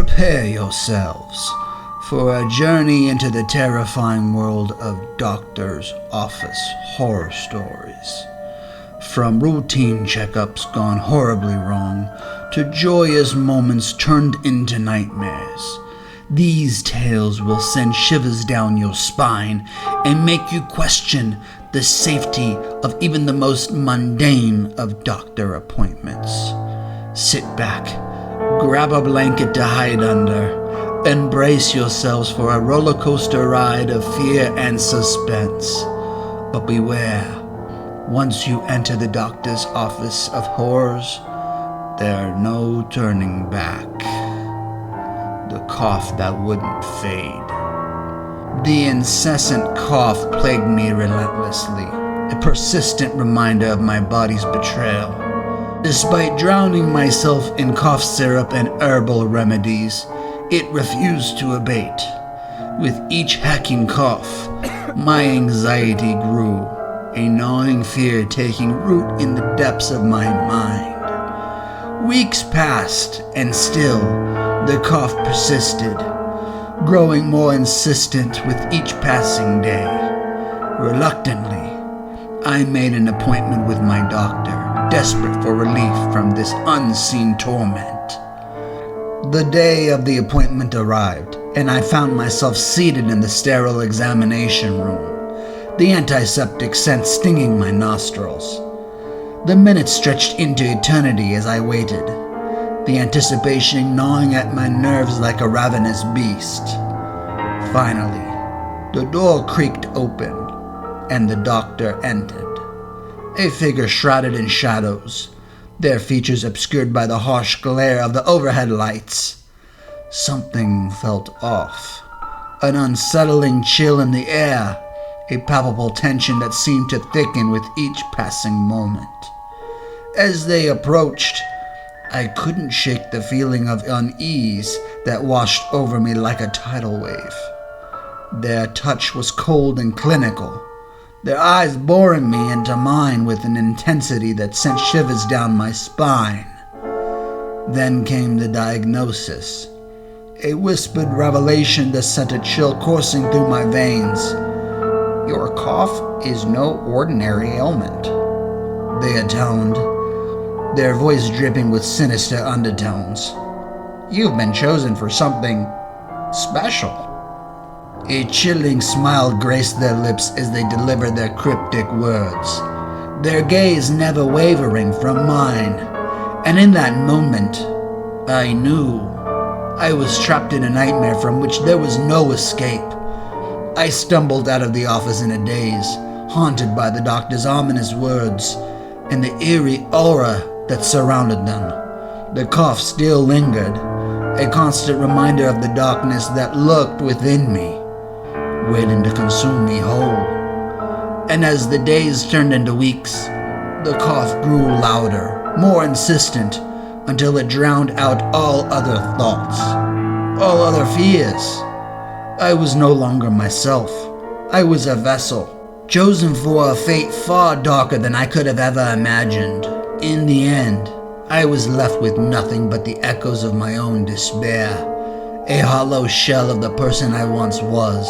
Prepare yourselves for a journey into the terrifying world of doctors' office horror stories. From routine checkups gone horribly wrong to joyous moments turned into nightmares, these tales will send shivers down your spine and make you question the safety of even the most mundane of doctor appointments. Sit back, grab a blanket to hide under, and brace yourselves for a roller coaster ride of fear and suspense. But beware, once you enter the doctor's office of horrors, there are no turning back. The cough that wouldn't fade. The incessant cough plagued me relentlessly, a persistent reminder of my body's betrayal. Despite drowning myself in cough syrup and herbal remedies, it refused to abate. With each hacking cough, my anxiety grew, a gnawing fear taking root in the depths of my mind. Weeks passed, and still the cough persisted, growing more insistent with each passing day. Reluctantly, I made an appointment with my doctor, desperate for relief from this unseen torment. The day of the appointment arrived, and I found myself seated in the sterile examination room, the antiseptic scent stinging my nostrils. The minutes stretched into eternity as I waited, the anticipation gnawing at my nerves like a ravenous beast. Finally, the door creaked open, and the doctor entered, a figure shrouded in shadows, their features obscured by the harsh glare of the overhead lights. Something felt off, an unsettling chill in the air, a palpable tension that seemed to thicken with each passing moment. As they approached, I couldn't shake the feeling of unease that washed over me like a tidal wave. Their touch was cold and clinical, their eyes boring me into mine with an intensity that sent shivers down my spine. Then came the diagnosis, a whispered revelation that sent a chill coursing through my veins. "Your cough is no ordinary ailment," they atoned, their voice dripping with sinister undertones. "You've been chosen for something special." A chilling smile graced their lips as they delivered their cryptic words, their gaze never wavering from mine. And in that moment, I knew I was trapped in a nightmare from which there was no escape. I stumbled out of the office in a daze, haunted by the doctor's ominous words and the eerie aura that surrounded them. The cough still lingered, a constant reminder of the darkness that lurked within me, waiting to consume me whole. And as the days turned into weeks, the cough grew louder, more insistent, until it drowned out all other thoughts, all other fears. I was no longer myself. I was a vessel, chosen for a fate far darker than I could have ever imagined. In the end, I was left with nothing but the echoes of my own despair, a hollow shell of the person I once was.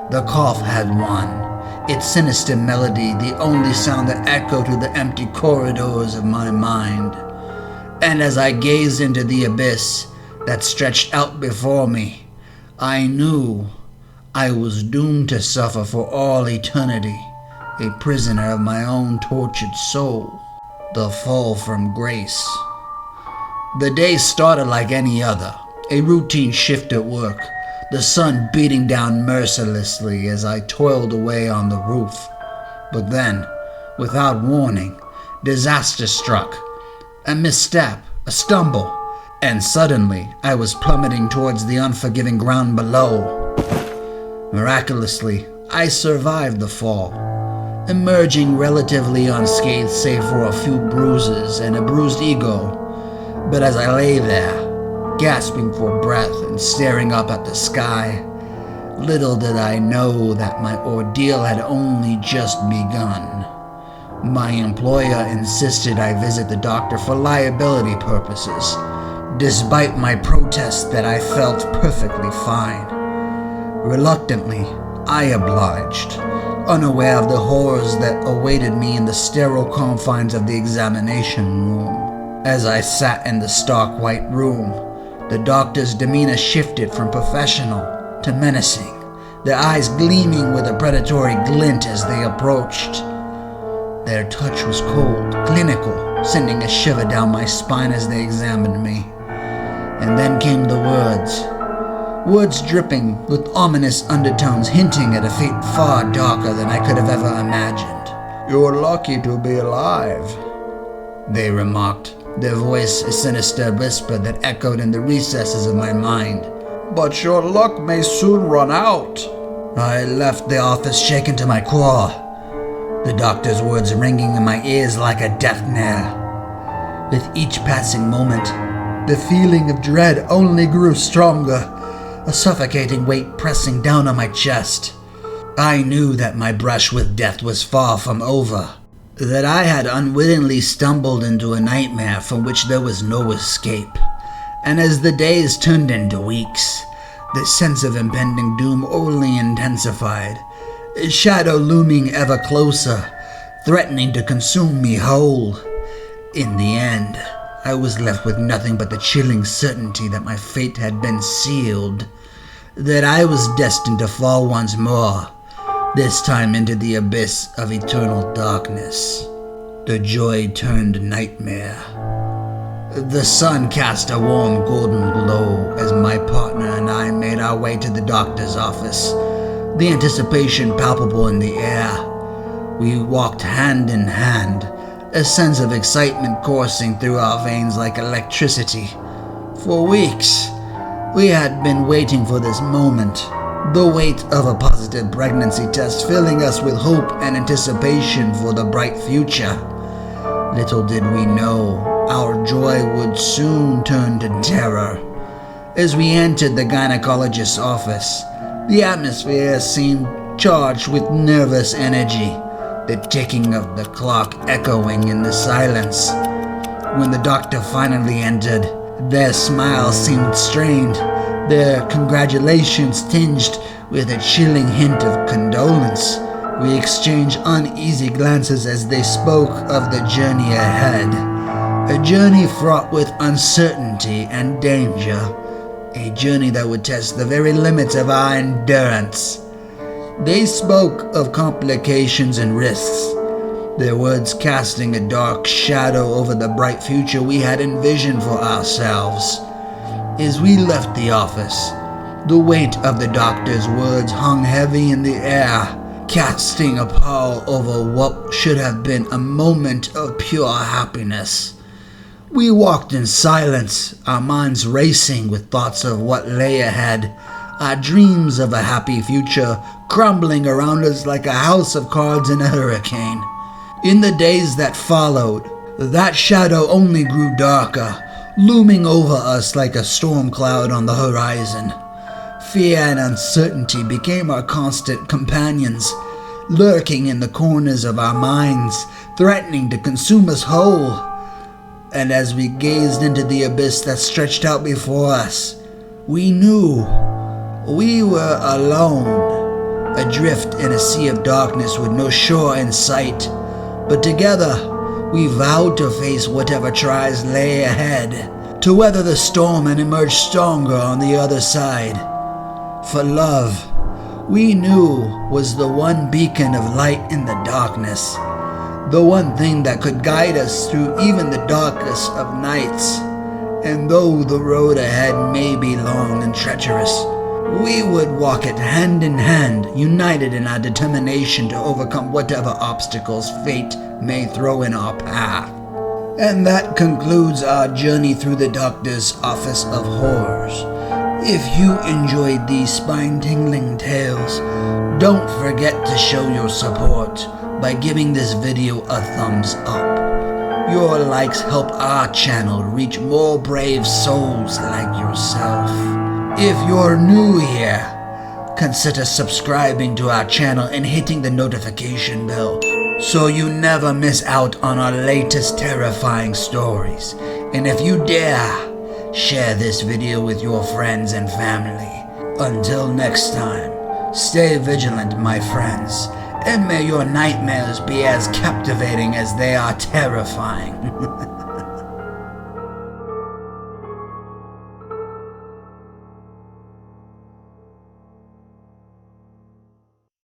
The cough had won, its sinister melody the only sound that echoed through the empty corridors of my mind. And as I gazed into the abyss that stretched out before me, I knew I was doomed to suffer for all eternity, a prisoner of my own tortured soul. The fall from grace. The day started like any other, a routine shift at work, the sun beating down mercilessly as I toiled away on the roof. But then, without warning, disaster struck. A misstep, a stumble, and suddenly I was plummeting towards the unforgiving ground below. Miraculously, I survived the fall, emerging relatively unscathed save for a few bruises and a bruised ego. But as I lay there, gasping for breath and staring up at the sky, little did I know that my ordeal had only just begun. My employer insisted I visit the doctor for liability purposes, despite my protest that I felt perfectly fine. Reluctantly, I obliged, unaware of the horrors that awaited me in the sterile confines of the examination room. As I sat in the stark white room, the doctor's demeanor shifted from professional to menacing, their eyes gleaming with a predatory glint as they approached. Their touch was cold, clinical, sending a shiver down my spine as they examined me. And then came the words dripping with ominous undertones hinting at a fate far darker than I could have ever imagined. "You're lucky to be alive," they remarked, their voice a sinister whisper that echoed in the recesses of my mind. "But your luck may soon run out." I left the office shaken to my core, the doctor's words ringing in my ears like a death knell. With each passing moment, the feeling of dread only grew stronger, a suffocating weight pressing down on my chest. I knew that my brush with death was far from over, that I had unwittingly stumbled into a nightmare from which there was no escape. And as the days turned into weeks, the sense of impending doom only intensified, a shadow looming ever closer, threatening to consume me whole. In the end, I was left with nothing but the chilling certainty that my fate had been sealed, that I was destined to fall once more, this time into the abyss of eternal darkness. The joy turned nightmare. The sun cast a warm golden glow as my partner and I made our way to the doctor's office, the anticipation palpable in the air. We walked hand in hand, a sense of excitement coursing through our veins like electricity. For weeks, we had been waiting for this moment, the weight of a positive pregnancy test filling us with hope and anticipation for the bright future. Little did we know, our joy would soon turn to terror. As we entered the gynecologist's office, the atmosphere seemed charged with nervous energy, the ticking of the clock echoing in the silence. When the doctor finally entered, their smiles seemed strained, their congratulations tinged with a chilling hint of condolence. We exchanged uneasy glances as they spoke of the journey ahead, a journey fraught with uncertainty and danger, a journey that would test the very limits of our endurance. They spoke of complications and risks, their words casting a dark shadow over the bright future we had envisioned for ourselves. As we left the office, the weight of the doctor's words hung heavy in the air, casting a pall over what should have been a moment of pure happiness. We walked in silence, our minds racing with thoughts of what lay ahead, our dreams of a happy future crumbling around us like a house of cards in a hurricane. In the days that followed, that shadow only grew darker, looming over us like a storm cloud on the horizon. Fear and uncertainty became our constant companions, lurking in the corners of our minds, threatening to consume us whole. And as we gazed into the abyss that stretched out before us, we knew we were alone, adrift in a sea of darkness with no shore in sight. But together, we vowed to face whatever trials lay ahead, to weather the storm and emerge stronger on the other side. For love, we knew, was the one beacon of light in the darkness, the one thing that could guide us through even the darkest of nights. And though the road ahead may be long and treacherous, we would walk it hand in hand, united in our determination to overcome whatever obstacles fate may throw in our path. And that concludes our journey through the doctor's office of horrors. If you enjoyed these spine-tingling tales, don't forget to show your support by giving this video a thumbs up. Your likes help our channel reach more brave souls like yourself. If you're new here, consider subscribing to our channel and hitting the notification bell so you never miss out on our latest terrifying stories. And if you dare, Share this video with your friends and family. Until next time, stay vigilant, my friends, and may your nightmares be as captivating as they are terrifying.